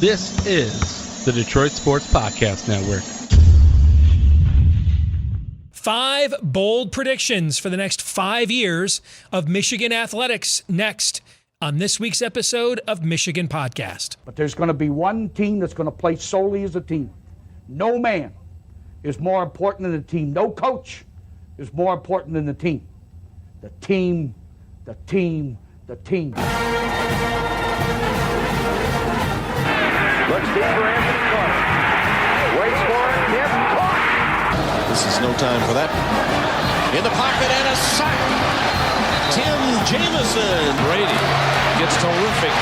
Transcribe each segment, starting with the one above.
This is the Detroit Sports Podcast Network. 5 bold predictions for the next 5 years of Michigan athletics next on this week's episode of Michigan Podcast. But there's going to be one team that's going to play solely as a team. No man is more important than the team. No coach is more important than the team. The team, the team, the team. Looks deep for Anthony Carter. Waits for it. Yep, caught. This is no time for that. In the pocket and a sack. Tim Jamison. Brady gets terrific.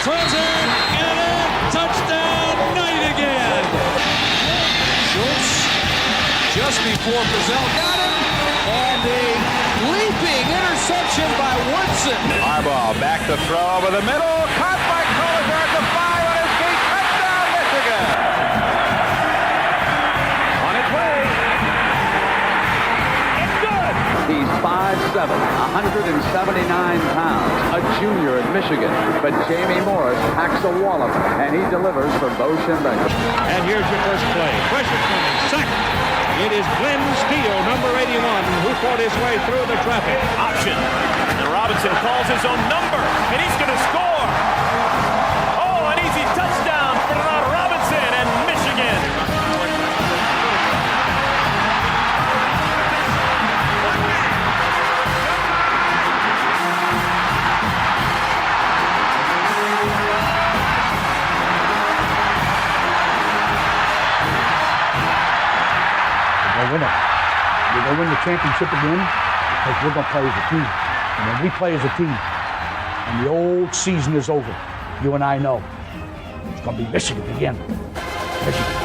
Throws it and a touchdown. Knight again. Schultz just before Brazil got him. And a leaping interception by Woodson. Harbaugh back to throw over the middle. Caught by Collier at the 5 on his feet. Touchdown, Michigan. On its way. It's good. He's 5'7", 179 pounds, a junior at Michigan. But Jamie Morris packs a wallop, and he delivers for Bo Schembechler. And here's your first play. Pressure coming. Second. It is Glenn Steele, number 81, who fought his way through the traffic. Option. And Robinson calls his own number, and he's going to score. Oh, an easy touchdown for Robinson and Michigan. We're going to win the championship again because we're going to play as a team. And when we play as a team and the old season is over, you and I know it's going to be Michigan again. Michigan.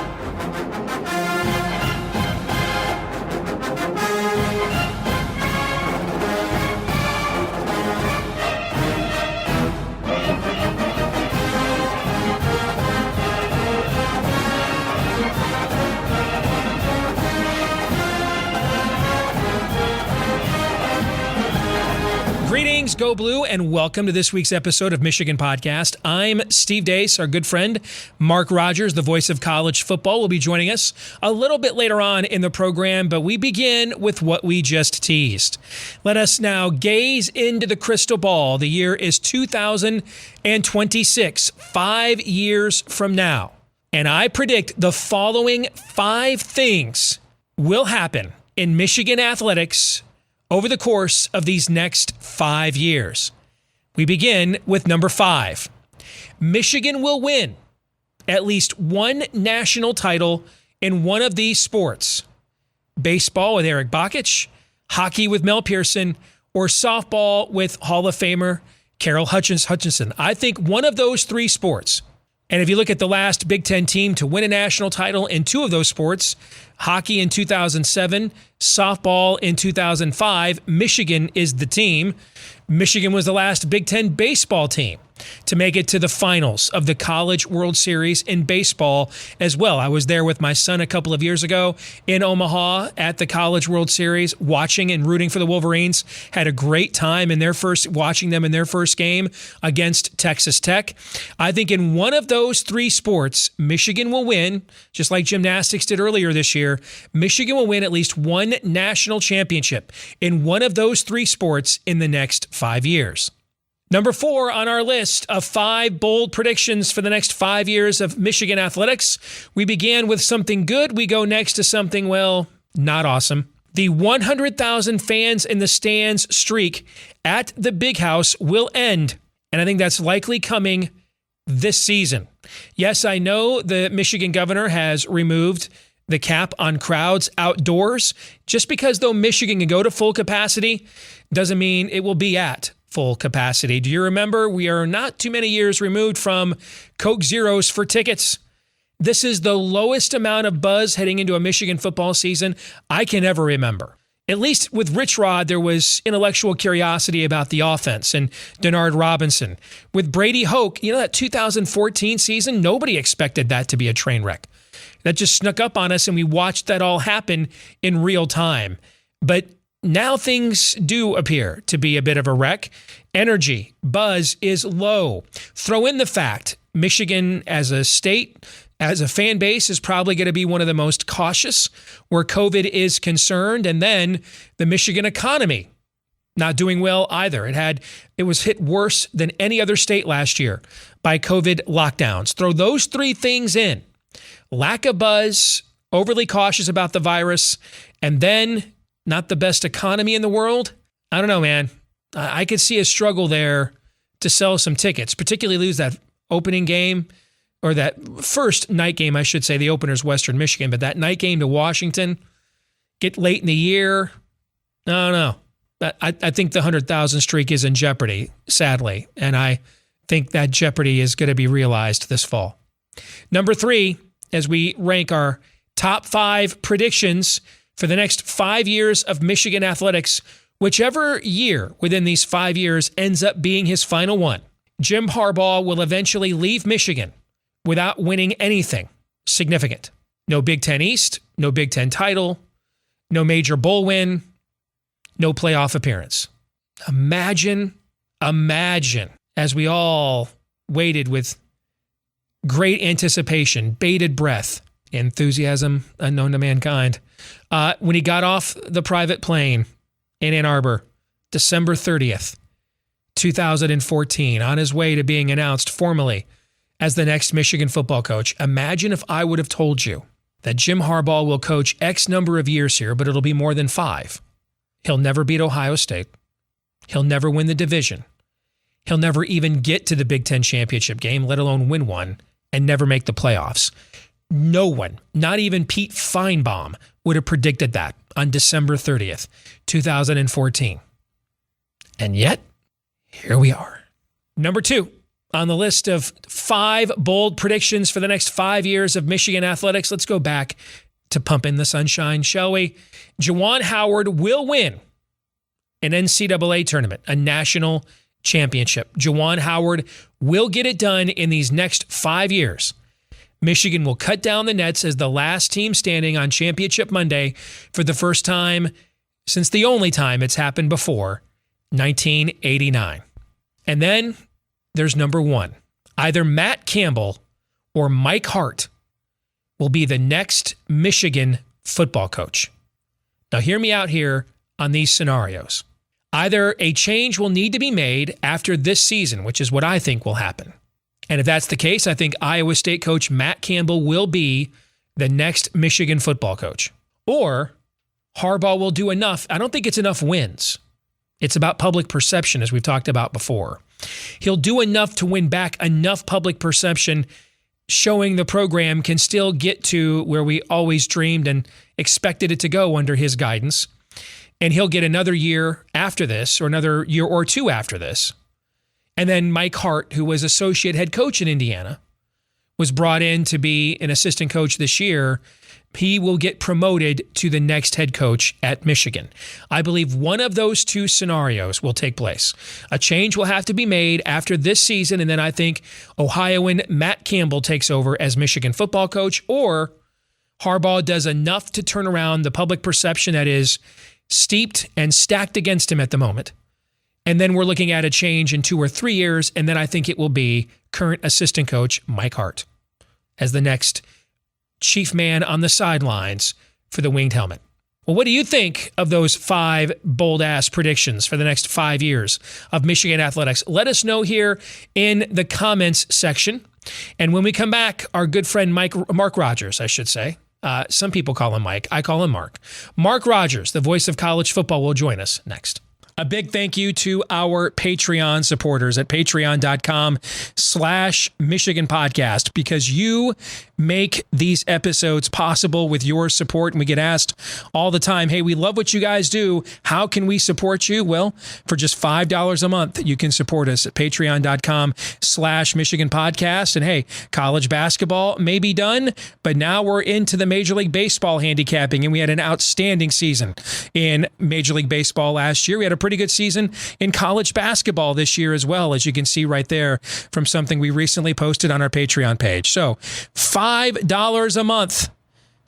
Greetings, Go Blue, and welcome to this week's episode of Michigan Podcast. I'm Steve Deace. Our good friend Mark Rogers, the voice of college football, will be joining us a little bit later on in the program, but we begin with what we just teased. Let us now gaze into the crystal ball. The year is 2026, 5 years from now, and I predict the following 5 things will happen in Michigan athletics over the course of these next 5 years. We begin with number 5. Michigan will win at least one national title in one of these sports. Baseball with Eric Bakich, hockey with Mel Pearson, or softball with Hall of Famer Carol Hutchinson. I think one of those 3 sports. And if you look at the last Big Ten team to win a national title in 2 of those sports, hockey in 2007, softball in 2005, Michigan is the team. Michigan was the last Big Ten baseball team to make it to the finals of the College World Series in baseball as well. I was there with my son a couple of years ago in Omaha at the College World Series, watching and rooting for the Wolverines. Had a great time watching them in their first game against Texas Tech. I think in one of those 3 sports, Michigan will win, just like gymnastics did earlier this year. Michigan will win at least one national championship in one of those 3 sports in the next 5 years. Number 4 on our list of 5 bold predictions for the next 5 years of Michigan athletics. We began with something good. We go next to something, well, not awesome. The 100,000 fans in the stands streak at the Big House will end, and I think that's likely coming this season. Yes, I know the Michigan governor has removed the cap on crowds outdoors. Just because, though, Michigan can go to full capacity doesn't mean it will be at full capacity. Do you remember? We are not too many years removed from Coke Zeros for tickets. This is the lowest amount of buzz heading into a Michigan football season I can ever remember. At least with Rich Rod, there was intellectual curiosity about the offense and Denard Robinson. With Brady Hoke, that 2014 season, nobody expected that to be a train wreck. That just snuck up on us, and we watched that all happen in real time. But now things do appear to be a bit of a wreck. Energy, buzz is low. Throw in the fact Michigan as a state, as a fan base, is probably going to be one of the most cautious where COVID is concerned. And then the Michigan economy not doing well either. It was hit worse than any other state last year by COVID lockdowns. Throw those three things in. Lack of buzz, overly cautious about the virus, and then not the best economy in the world. I don't know, man. I could see a struggle there to sell some tickets, particularly lose that opening game, or that first night game, I should say. The opener's Western Michigan, but that night game to Washington, get late in the year. I don't know. I think the 100,000 streak is in jeopardy, sadly, and I think that jeopardy is going to be realized this fall. Number 3, as we rank our top 5 predictions for the next 5 years of Michigan athletics, whichever year within these 5 years ends up being his final one, Jim Harbaugh will eventually leave Michigan without winning anything significant. No Big Ten East, no Big Ten title, no major bowl win, no playoff appearance. Imagine, as we all waited with great anticipation, bated breath, enthusiasm unknown to mankind, when he got off the private plane in Ann Arbor, December 30th, 2014, on his way to being announced formally as the next Michigan football coach. Imagine if I would have told you that Jim Harbaugh will coach X number of years here, but it'll be more than 5. He'll never beat Ohio State. He'll never win the division. He'll never even get to the Big Ten championship game, let alone win one, and never make the playoffs. No one, not even Pete Feinbaum, would have predicted that on December 30th, 2014. And yet, here we are. Number 2 on the list of 5 bold predictions for the next 5 years of Michigan athletics. Let's go back to pump in the sunshine, shall we? Juwan Howard will win an NCAA tournament, a national championship. Juwan Howard will get it done in these next 5 years. Michigan will cut down the nets as the last team standing on Championship Monday for the first time since the only time it's happened before, 1989. And then there's number 1. Either Matt Campbell or Mike Hart will be the next Michigan football coach. Now, hear me out here on these scenarios. Either a change will need to be made after this season, which is what I think will happen. And if that's the case, I think Iowa State coach Matt Campbell will be the next Michigan football coach. Or Harbaugh will do enough. I don't think it's enough wins. It's about public perception, as we've talked about before. He'll do enough to win back enough public perception, showing the program can still get to where we always dreamed and expected it to go under his guidance. And he'll get another year after this, or another year or 2 after this. And then Mike Hart, who was associate head coach in Indiana, was brought in to be an assistant coach this year. He will get promoted to the next head coach at Michigan. I believe one of those 2 scenarios will take place. A change will have to be made after this season, and then I think Ohioan Matt Campbell takes over as Michigan football coach, or Harbaugh does enough to turn around the public perception that is steeped and stacked against him at the moment. And then we're looking at a change in 2 or 3 years, and then I think it will be current assistant coach Mike Hart as the next chief man on the sidelines for the winged helmet. Well, what do you think of those 5 bold-ass predictions for the next 5 years of Michigan athletics? Let us know here in the comments section. And when we come back, our good friend Mark Rogers, I should say. Some people call him Mike. I call him Mark. Mark Rogers, the voice of college football, will join us next. A big thank you to our Patreon supporters at patreon.com/Michigan Podcast, because you make these episodes possible with your support. And we get asked all the time, hey, we love what you guys do. How can we support you? Well, for just $5 a month, you can support us at patreon.com/Michigan Podcast. And hey, college basketball may be done, but now we're into the Major League Baseball handicapping, and we had an outstanding season in Major League Baseball last year. We had a pretty good season in college basketball this year as well, as you can see right there from something we recently posted on our Patreon page. So $5 a month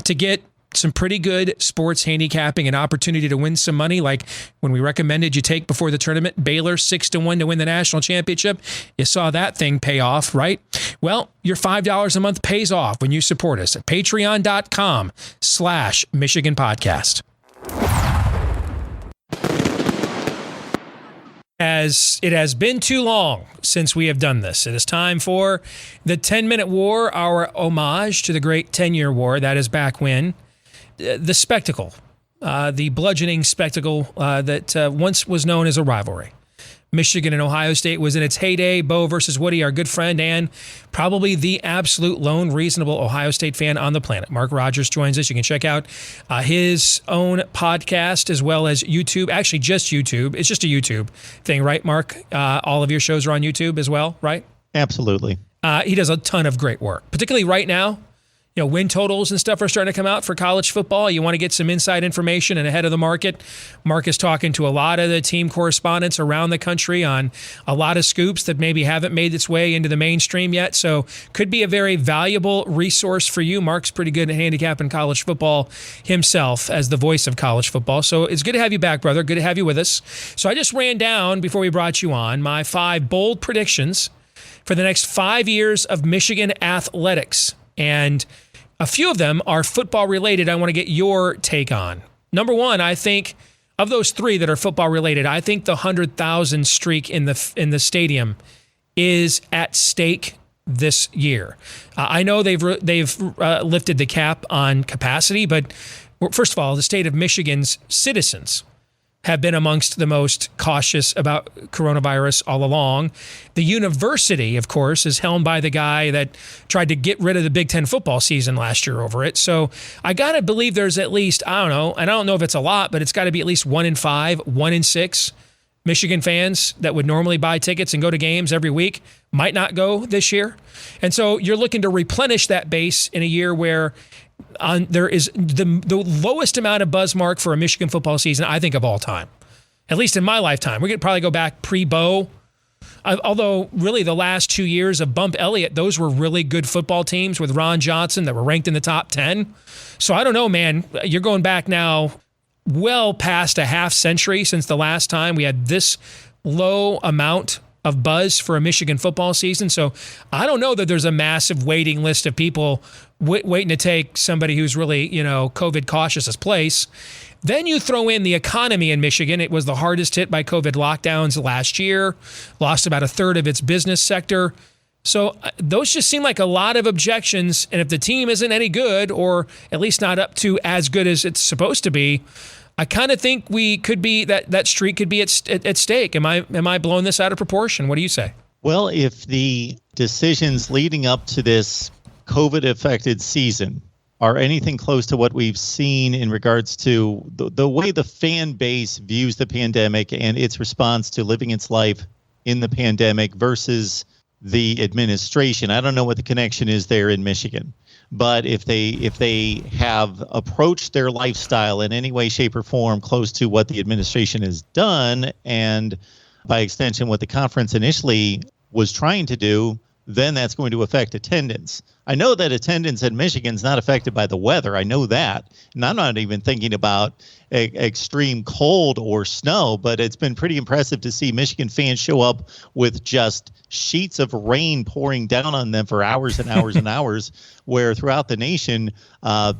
to get some pretty good sports handicapping and opportunity to win some money, like when we recommended you take before the tournament, Baylor 6-1 to win the national championship. You saw that thing pay off, right? Well, your $5 a month pays off when you support us at patreon.com/Michigan Podcast. As it has been too long since we have done this, it is time for the 10-Minute War, our homage to the great 10-year war. That is back when the spectacle, the bludgeoning spectacle that once was known as a rivalry. Michigan and Ohio State was in its heyday. Bo versus Woody, our good friend, and probably the absolute lone reasonable Ohio State fan on the planet. Mark Rogers joins us. You can check out his own podcast as well as YouTube. Actually, just YouTube. It's just a YouTube thing, right, Mark? All of your shows are on YouTube as well, right? Absolutely. He does a ton of great work, particularly right now. You know, win totals and stuff are starting to come out for college football. You want to get some inside information and ahead of the market. Mark is talking to a lot of the team correspondents around the country on a lot of scoops that maybe haven't made its way into the mainstream yet. So could be a very valuable resource for you. Mark's pretty good at handicapping college football himself as the voice of college football. So it's good to have you back, brother. Good to have you with us. So I just ran down, before we brought you on, my 5 bold predictions for the next 5 years of Michigan athletics. And a few of them are football related. I want to get your take on. Number one, I think of those 3 that are football related, I think the 100,000 streak in the stadium is at stake this year. I know they've lifted the cap on capacity, but first of all, the state of Michigan's citizens have been amongst the most cautious about coronavirus all along. The university, of course, is helmed by the guy that tried to get rid of the Big Ten football season last year over it. So I got to believe there's at least, I don't know, and I don't know if it's a lot, but it's got to be at least 1 in 5, 1 in 6 Michigan fans that would normally buy tickets and go to games every week might not go this year. And so you're looking to replenish that base in a year where there is the lowest amount of buzz mark for a Michigan football season, I think, of all time. At least in my lifetime. We could probably go back pre-Bo. Although, really, the last 2 years of Bump Elliott, those were really good football teams with Ron Johnson that were ranked in the top 10. So I don't know, man. You're going back now well past a half century since the last time we had this low amount of buzz for a Michigan football season. So I don't know that there's a massive waiting list of people waiting to take somebody who's really, COVID cautious' place. Then you throw in the economy in Michigan. It was the hardest hit by COVID lockdowns last year, lost about 1/3 of its business sector. So those just seem like a lot of objections. And if the team isn't any good, or at least not up to as good as it's supposed to be, I kind of think we could be that streak could be at stake. Am I blowing this out of proportion? What do you say? Well, if the decisions leading up to this COVID-affected season are anything close to what we've seen in regards to the way the fan base views the pandemic and its response to living its life in the pandemic versus the administration, I don't know what the connection is there in Michigan. But if they have approached their lifestyle in any way, shape, or form close to what the administration has done, and by extension what the conference initially was trying to do, then that's going to affect attendance. I know that attendance in Michigan is not affected by the weather. I know that. And I'm not even thinking about extreme cold or snow, but it's been pretty impressive to see Michigan fans show up with just sheets of rain pouring down on them for hours and hours and hours, where throughout the nation,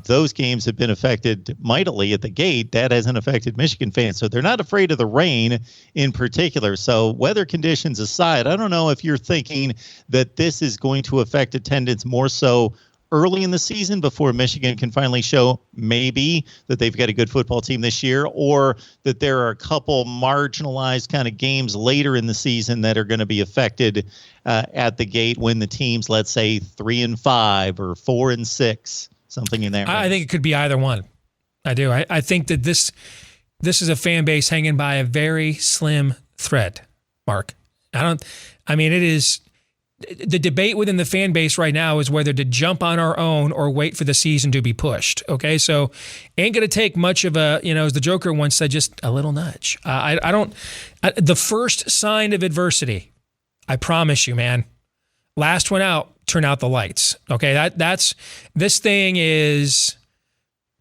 those games have been affected mightily at the gate. That hasn't affected Michigan fans. So they're not afraid of the rain in particular. So weather conditions aside, I don't know if you're thinking that this is going to affect attendance more so early in the season before Michigan can finally show maybe that they've got a good football team this year, or that there are a couple marginalized kind of games later in the season that are going to be affected at the gate when the teams, let's say 3-5 or 4-6, something in there. I think it could be either one. I do. I think that this is a fan base hanging by a very slim thread, Mark. It is. The debate within the fan base right now is whether to jump on our own or wait for the season to be pushed. Okay, so ain't going to take much of a, as the Joker once said, just a little nudge. The first sign of adversity, I promise you, man, last one out, turn out the lights. Okay, this thing is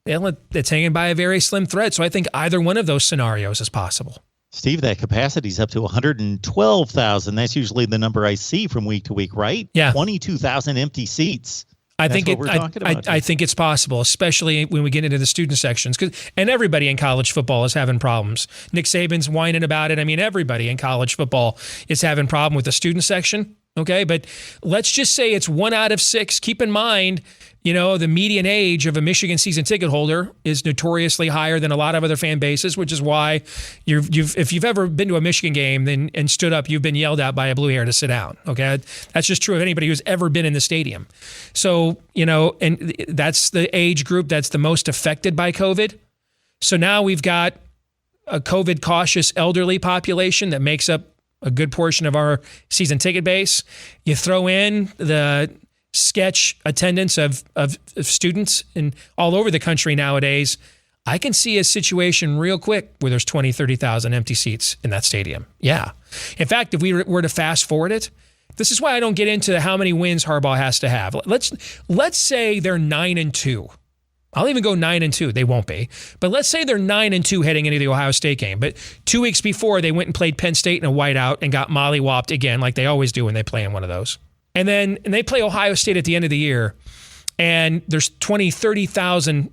It's hanging by a very slim thread. So I think either one of those scenarios is possible. Steve, that capacity is up to 112,000. That's usually the number I see from week to week, right? Yeah. 22,000 empty seats. I think it's possible, especially when we get into the student sections. And everybody in college football is having problems. Nick Saban's whining about it. I mean, everybody in college football is having problem with the student section. Okay, but let's just say it's 1 out of 6. Keep in mind, the median age of a Michigan season ticket holder is notoriously higher than a lot of other fan bases, which is why if you've ever been to a Michigan game and stood up, you've been yelled at by a blue hair to sit down. Okay, that's just true of anybody who's ever been in the stadium. So, and that's the age group that's the most affected by COVID. So now we've got a COVID cautious elderly population that makes up a good portion of our season ticket base. You throw in the sketch attendance of students in all over the country nowadays, I can see a situation real quick where there's 20, 30,000 empty seats in that stadium. Yeah. In fact, if we were to fast forward it, this is why I don't get into how many wins Harbaugh has to have. Let's say they're 9-2. I'll even go 9-2. They won't be. But let's say they're 9-2 heading into the Ohio State game. But 2 weeks before, they went and played Penn State in a whiteout and got mollywopped again, like they always do when they play in one of those. And then they play Ohio State at the end of the year, and there's 20, 30,000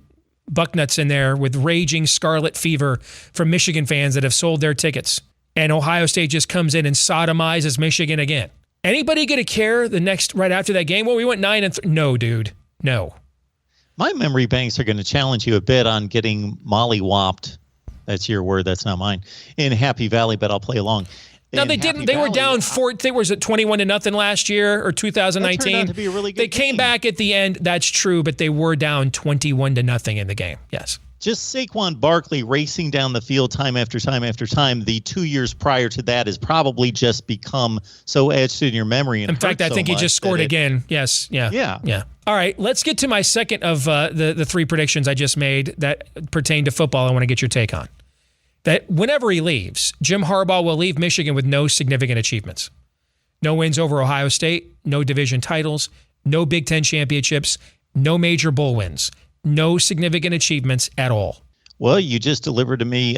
bucknuts in there with raging scarlet fever from Michigan fans that have sold their tickets. And Ohio State just comes in and sodomizes Michigan again. Anybody going to care right after that game? Well, we went 9-3. No, dude. No. My memory banks are going to challenge you a bit on getting mollywopped. That's your word. That's not mine. In Happy Valley, but I'll play along. No, they didn't. They were down 4. They was at 21-0 last year or 2019. That turned out to be a really good They came back at the end. That's true, but they were down 21-0 in the game. Yes. Just Saquon Barkley racing down the field time after time after time. The 2 years prior to that has probably just become so etched in your memory. In fact, I think he just scored again. Yes. Yeah. Yeah. All right. Let's get to my second of the 3 predictions I just made that pertain to football. I want to get your take on. That whenever he leaves, Jim Harbaugh will leave Michigan with no significant achievements. No wins over Ohio State, no division titles, no Big Ten championships, no major bowl wins, no significant achievements at all. Well, you just delivered to me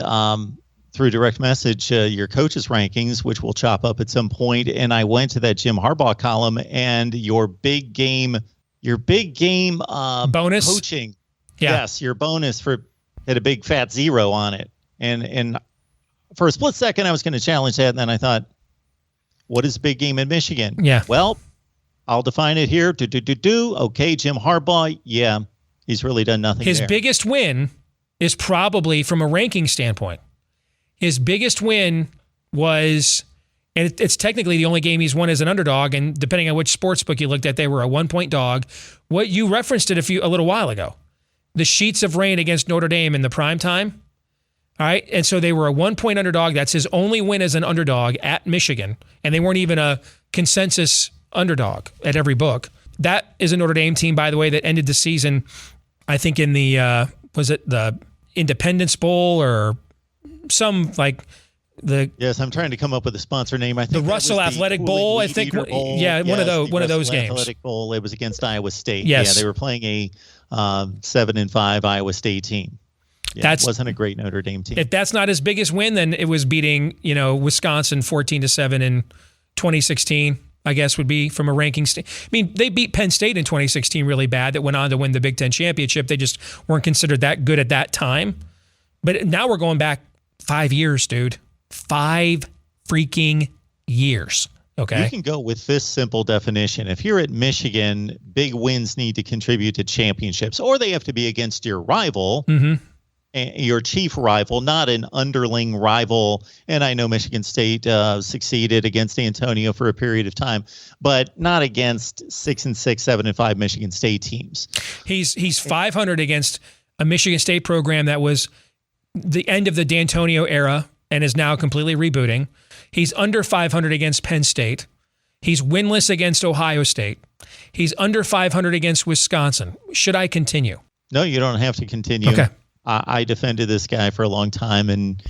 through direct message your coaches' rankings, which we'll chop up at some point. And I went to that Jim Harbaugh column and your big game bonus coaching. Yeah. Yes, your bonus had a big fat 0 on it. And for a split second, I was going to challenge that. And then I thought, what is big game in Michigan? Yeah. Well, I'll define it here. Okay, Jim Harbaugh. Yeah, he's really done nothing. His biggest win is probably from a ranking standpoint. His biggest win was, and it's technically the only game he's won as an underdog. And depending on which sports book you looked at, they were a 1-point dog. What you referenced it a little while ago, the Sheets of Rain against Notre Dame in the prime time. All right. And so they were a 1-point underdog. That's his only win as an underdog at Michigan. And they weren't even a consensus underdog at every book. That is a Notre Dame team, by the way, that ended the season, I think in the, was it the Independence Bowl or some Yes, I'm trying to come up with a sponsor name. I think the Russell Athletic Bowl, I think. Bowl. Yeah, yes, one of those games. Athletic Bowl. It was against Iowa State. Yes. Yeah, they were playing a 7-5 Iowa State team. Yeah, that wasn't a great Notre Dame team. If that's not his biggest win, then it was beating, Wisconsin 14-7 in 2016, I guess would be from a ranking I mean, they beat Penn State in 2016 really bad that went on to win the Big Ten championship. They just weren't considered that good at that time. But now we're going back 5 years, dude. 5 freaking years. Okay. You can go with this simple definition. If you're at Michigan, big wins need to contribute to championships, or they have to be against your rival. Mm-hmm. Your chief rival, not an underling rival. And I know Michigan State succeeded against Antonio for a period of time, but not against 6-6, 7-5 Michigan State teams. He's 500 against a Michigan State program that was the end of the D'Antonio era and is now completely rebooting. He's under 500 against Penn State. He's winless against Ohio State. He's under 500 against Wisconsin. Should I continue? No, you don't have to continue. Okay. I defended this guy for a long time, and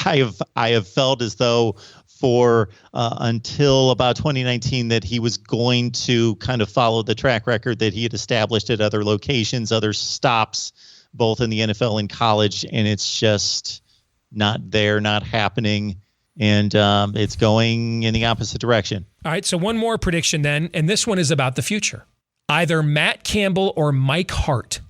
I have felt as though for until about 2019 that he was going to kind of follow the track record that he had established at other locations, other stops both in the NFL and college, and it's just not there, not happening, and it's going in the opposite direction. All right, so one more prediction then, and this one is about the future. Either Matt Campbell or Mike Hart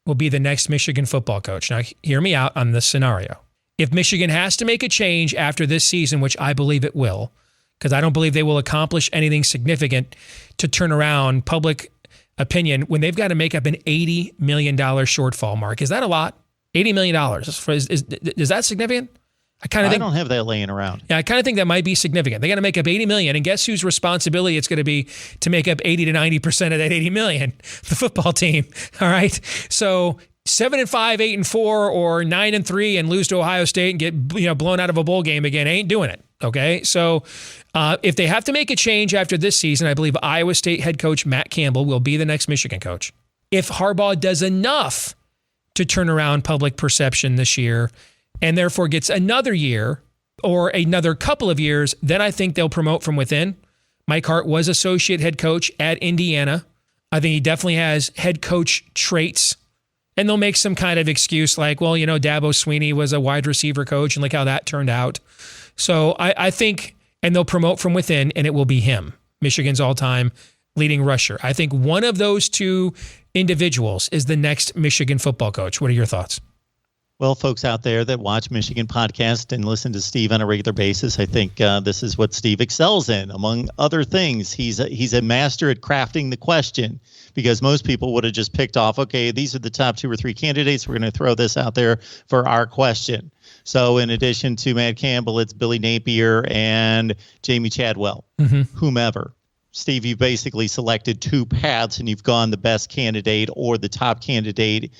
will be the next Michigan football coach. Now, hear me out on this scenario. If Michigan has to make a change after this season, which I believe it will, because I don't believe they will accomplish anything significant to turn around public opinion when they've got to make up an $80 million shortfall, Mark. Is that a lot? $80 million. Is that significant? I don't have that laying around. Yeah, I kind of think that might be significant. They got to make up $80 million, and guess whose responsibility it's going to be to make up 80 to 90% of that $80 million? The football team. All right. So 7-5, 8-4, or 9-3 and lose to Ohio State and get blown out of a bowl game again ain't doing it. Okay. So if they have to make a change after this season, I believe Iowa State head coach Matt Campbell will be the next Michigan coach. If Harbaugh does enough to turn around public perception this year, and therefore gets another year or another couple of years, then I think they'll promote from within. Mike Hart was associate head coach at Indiana. I think he definitely has head coach traits. And they'll make some kind of excuse like, well, Dabo Swinney was a wide receiver coach and look how that turned out. So I think, and they'll promote from within, and it will be him, Michigan's all-time leading rusher. I think one of those two individuals is the next Michigan football coach. What are your thoughts? Well, folks out there that watch Michigan podcast and listen to Steve on a regular basis, I think this is what Steve excels in. Among other things, he's a master at crafting the question, because most people would have just picked off, okay, these are the top 2 or 3 candidates. We're going to throw this out there for our question. So in addition to Matt Campbell, it's Billy Napier and Jamie Chadwell, whomever. Steve, you've basically selected 2 paths, and you've gone the best candidate or the top candidate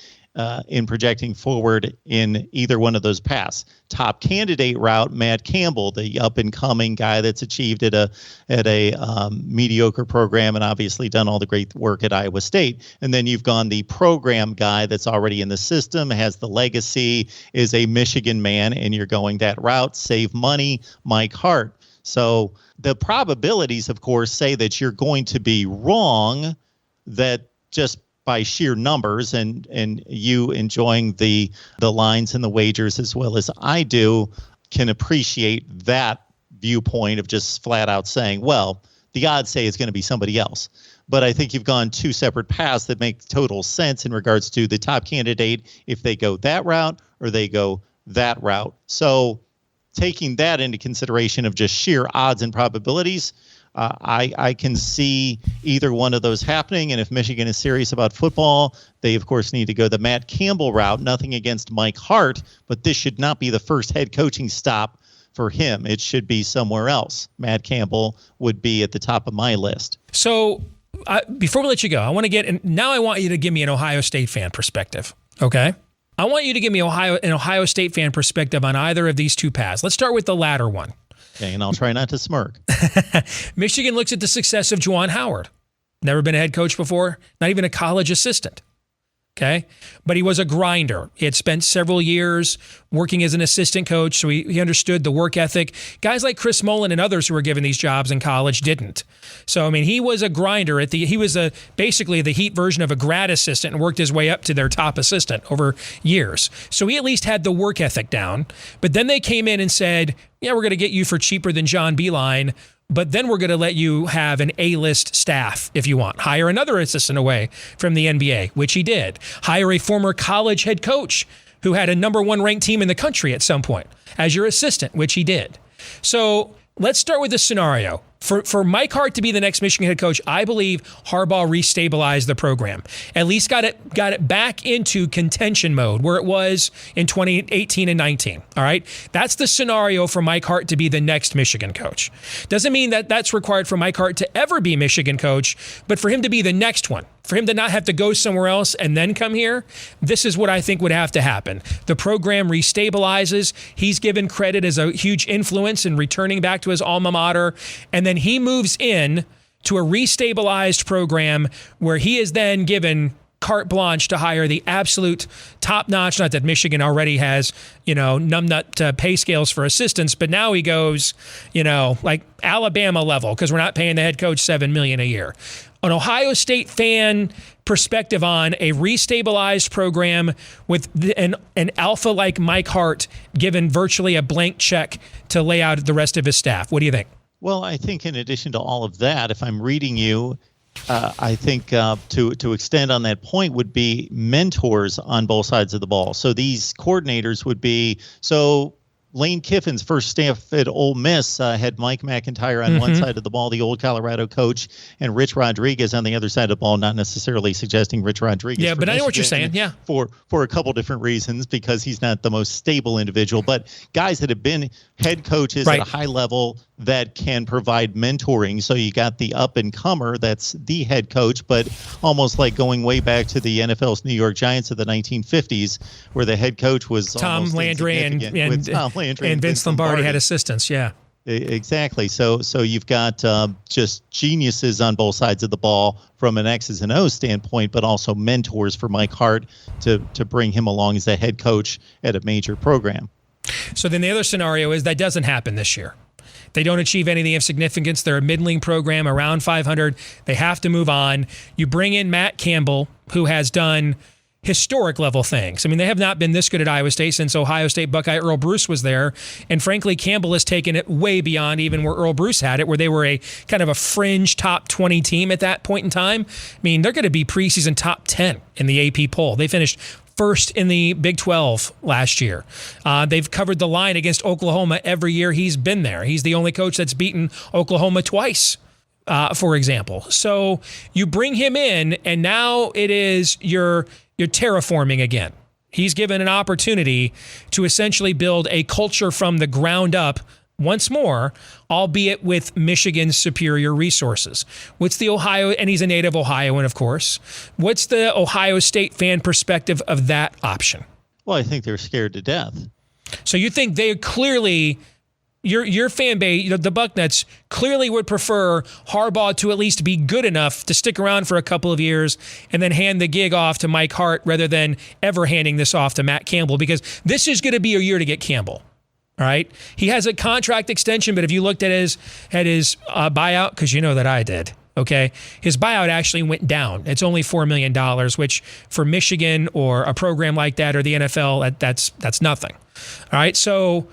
in projecting forward in either one of those paths. Top candidate route, Matt Campbell, the up-and-coming guy that's achieved at a mediocre program and obviously done all the great work at Iowa State. And then you've gone the program guy that's already in the system, has the legacy, is a Michigan man, and you're going that route, save money, Mike Hart. So the probabilities, of course, say that you're going to be wrong, that just by sheer numbers, and you enjoying the lines and the wagers as well as I do, can appreciate that viewpoint of just flat out saying, well, the odds say it's going to be somebody else. But I think you've gone 2 separate paths that make total sense in regards to the top candidate, if they go that route or they go that route. So taking that into consideration of just sheer odds and probabilities, I can see either one of those happening. And if Michigan is serious about football, they, of course, need to go the Matt Campbell route. Nothing against Mike Hart, but this should not be the first head coaching stop for him. It should be somewhere else. Matt Campbell would be at the top of my list. So before we let you go, I want you to give me an Ohio State fan perspective, okay? I want you to give me an Ohio State fan perspective on either of these 2 paths. Let's start with the latter one. Okay, and I'll try not to smirk. Michigan looks at the success of Juwan Howard. Never been a head coach before, not even a college assistant. Okay. But he was a grinder. He had spent several years working as an assistant coach, so he understood the work ethic. Guys like Chris Mullen and others who were given these jobs in college didn't. So, I mean, he was a grinder. He was basically the Heat version of a grad assistant and worked his way up to their top assistant over years. So he at least had the work ethic down. But then they came in and said, yeah, we're going to get you for cheaper than John Beilein, but then we're going to let you have an A-list staff if you want. Hire another assistant away from the NBA, which he did. Hire a former college head coach who had a number 1 ranked team in the country at some point as your assistant, which he did. So let's start with this scenario. For Mike Hart to be the next Michigan head coach, I believe Harbaugh restabilized the program. At least got it back into contention mode where it was in 2018 and 19. All right? That's the scenario for Mike Hart to be the next Michigan coach. Doesn't mean that that's required for Mike Hart to ever be Michigan coach, but for him to be the next one, for him to not have to go somewhere else and then come here, this is what I think would have to happen. The program restabilizes. He's given credit as a huge influence in returning back to his alma mater, and then he moves in to a restabilized program where he is then given carte blanche to hire the absolute top-notch, not that Michigan already has, numbnut pay scales for assistants, but now he goes, like Alabama level, because we're not paying the head coach $7 million a year. an Ohio State fan perspective on a restabilized program with an alpha like Mike Hart given virtually a blank check to lay out the rest of his staff? What do you think? Well, I think in addition to all of that, if I'm reading you, I think to extend on that point would be mentors on both sides of the ball. So these coordinators would be, so Lane Kiffin's first staff at Ole Miss had Mike McIntyre on one side of the ball, the old Colorado coach, and Rich Rodriguez on the other side of the ball, not necessarily suggesting Rich Rodriguez. Yeah, but I know what you're Michigan saying, yeah. For a couple different reasons, because he's not the most stable individual, but guys that have been head coaches at a high level that can provide mentoring. So you got the up-and-comer that's the head coach, but almost like going way back to the NFL's New York Giants of the 1950s, where the head coach was Tom Landry and Vince Lombardi had assistants, yeah. Exactly. So you've got just geniuses on both sides of the ball from an X's and O's standpoint, but also mentors for Mike Hart to bring him along as a head coach at a major program. So then the other scenario is that doesn't happen this year. They don't achieve anything of significance. They're a middling program, around 500. They have to move on. You bring in Matt Campbell, who has done historic level things. I mean, they have not been this good at Iowa State since Ohio State Buckeye Earl Bruce was there. And frankly, Campbell has taken it way beyond even where Earl Bruce had it, where they were a kind of a fringe top 20 team at that point in time. I mean, they're going to be preseason top 10 in the AP poll. They finished first in the Big 12 last year. They've covered the line against Oklahoma every year he's been there. He's the only coach that's beaten Oklahoma twice, for example. So you bring him in, and now it is you're terraforming again. He's given an opportunity to essentially build a culture from the ground up once more, albeit with Michigan's superior resources. What's the Ohio, and he's a native Ohioan, of course. What's the Ohio State fan perspective of that option? Well, I think they're scared to death. So you think they clearly, your fan base, the Bucknuts, clearly would prefer Harbaugh to at least be good enough to stick around for a couple of years and then hand the gig off to Mike Hart rather than ever handing this off to Matt Campbell, because this is going to be a year to get Campbell. All right. He has a contract extension, but if you looked at his buyout, because you know that I did, okay, his buyout actually went down. It's only $4 million, which for Michigan or a program like that or the NFL, that's nothing. All right. So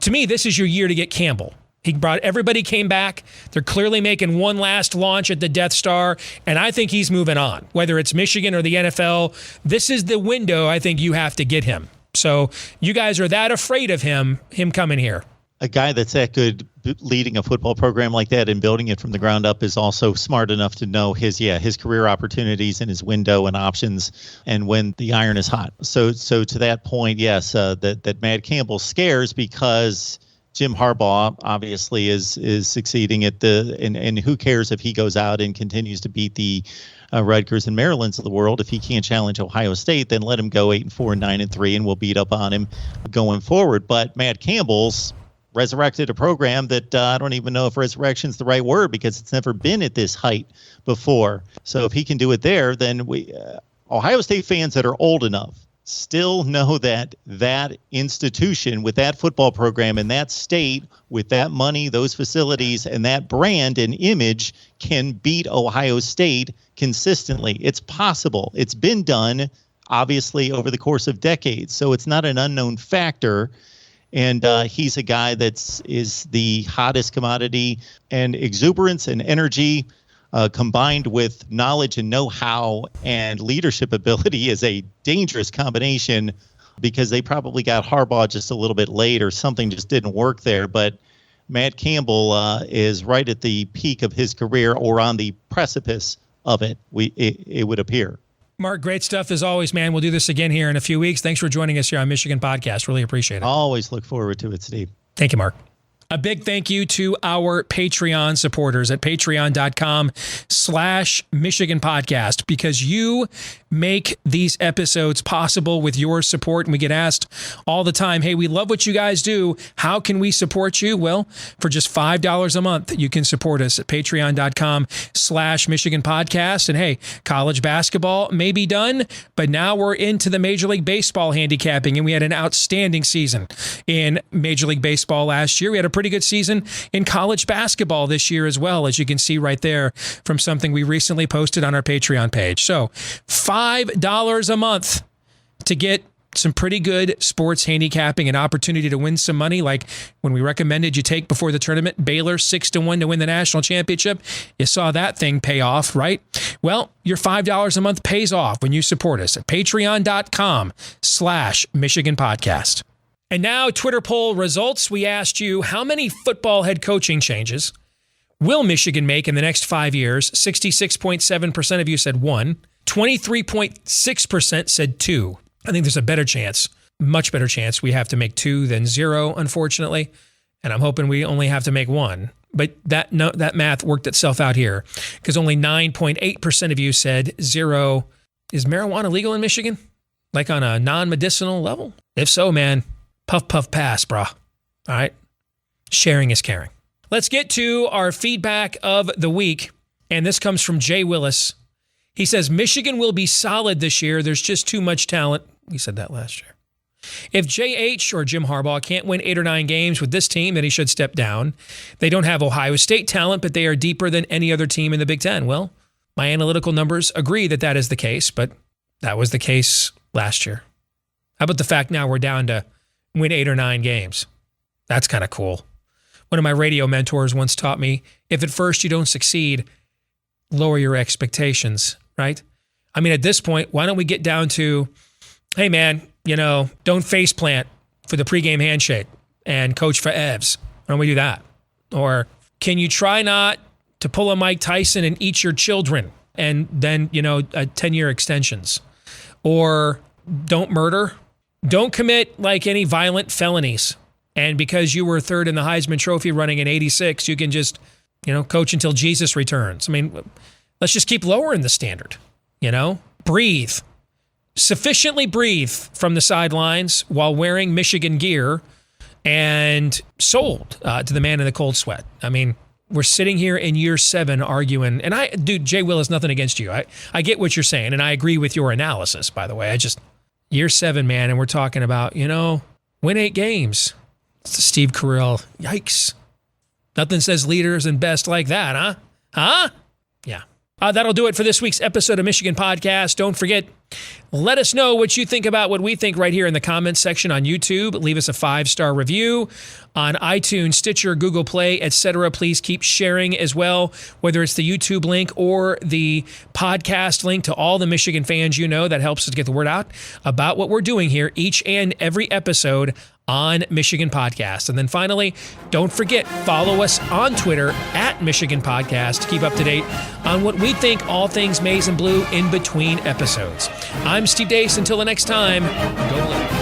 to me, this is your year to get Campbell. Everybody came back. They're clearly making one last launch at the Death Star, and I think he's moving on. Whether it's Michigan or the NFL, this is the window I think you have to get him. So you guys are that afraid of him coming here. A guy that's that good leading a football program like that and building it from the ground up is also smart enough to know his career opportunities and his window and options and when the iron is hot. So to that point, yes, that Matt Campbell scares because Jim Harbaugh obviously is succeeding at and who cares if he goes out and continues to beat the Rutgers and Marylands of the world. If he can't challenge Ohio State, then let him go 8-4, 9-3, and we'll beat up on him going forward. But Matt Campbell's resurrected a program that I don't even know if resurrection's the right word, because it's never been at this height before. So if he can do it there, then Ohio State fans that are old enough still know that institution with that football program in that state with that money, those facilities, and that brand and image can beat Ohio State consistently. It's possible. It's been done, obviously, over the course of decades. So it's not an unknown factor. And he's a guy is the hottest commodity, and exuberance and energy combined with knowledge and know-how and leadership ability is a dangerous combination, because they probably got Harbaugh just a little bit late or something just didn't work there. But Matt Campbell is right at the peak of his career, or on the precipice of it, it would appear. Mark, great stuff as always, man. We'll do this again here in a few weeks. Thanks for joining us here on Michigan Podcast. Really appreciate it. Always look forward to it, Steve. Thank you, Mark. A big thank you to our Patreon supporters at patreon.com/Michigan Podcast, because you make these episodes possible with your support. And we get asked all the time, hey, we love what you guys do. How can we support you? Well, for just $5 a month, you can support us at patreon.com/Michigan Podcast. And hey, college basketball may be done, but now we're into the Major League Baseball handicapping, and we had an outstanding season in Major League Baseball last year. We had a pretty good season in college basketball this year as well, as you can see right there from something we recently posted on our Patreon page. So $5 a month to get some pretty good sports handicapping, an opportunity to win some money, like when we recommended you take before the tournament, Baylor 6-1 to win the national championship. You saw that thing pay off, right? Well, your $5 a month pays off when you support us at patreon.com/Michigan Podcast. And now Twitter poll results. We asked you, how many football head coaching changes will Michigan make in the next 5 years? 66.7% of you said 1. 23.6% said 2. I think there's a better chance, much better chance, we have to make 2 than 0, unfortunately. And I'm hoping we only have to make 1. But that math worked itself out here, because only 9.8% of you said 0. Is marijuana legal in Michigan? Like on a non-medicinal level? If so, man, puff, puff, pass, brah. All right? Sharing is caring. Let's get to our feedback of the week. And this comes from Jay Willis. He says, Michigan will be solid this year. There's just too much talent. We said that last year. If JH or Jim Harbaugh can't win 8 or 9 games with this team, then he should step down. They don't have Ohio State talent, but they are deeper than any other team in the Big Ten. Well, my analytical numbers agree that that is the case, but that was the case last year. How about the fact now we're down to win 8 or 9 games? That's kind of cool. One of my radio mentors once taught me, if at first you don't succeed, lower your expectations, right? I mean, at this point, why don't we get down to, hey, man, don't face plant for the pregame handshake and coach for Evs. Why don't we do that? Or can you try not to pull a Mike Tyson and eat your children and then, 10-year extensions? Or don't murder. Don't commit like any violent felonies. And because you were third in the Heisman Trophy running in 86, you can just, coach until Jesus returns. I mean, let's just keep lowering the standard, Breathe. Sufficiently breathe from the sidelines while wearing Michigan gear and sold to the man in the cold sweat. I mean, we're sitting here in year 7 arguing, and Jay Will is nothing against you. I get what you're saying, and I agree with your analysis, by the way. Year 7, man, and we're talking about, win 8 games. It's the Steve Carell. Yikes. Nothing says leaders and best like that, huh? Huh? Yeah. That'll do it for this week's episode of Michigan Podcast. Don't forget, let us know what you think about what we think right here in the comments section on YouTube. Leave us a 5-star review on iTunes, Stitcher, Google Play, etc. Please keep sharing as well, whether it's the YouTube link or the podcast link to all the Michigan fans that helps us get the word out about what we're doing here each and every episode on Michigan Podcast. And then finally, don't forget, follow us on Twitter at Michigan Podcast to keep up to date on what we think all things maize and blue in between episodes. I'm Steve Deace. Until the next time, go blue.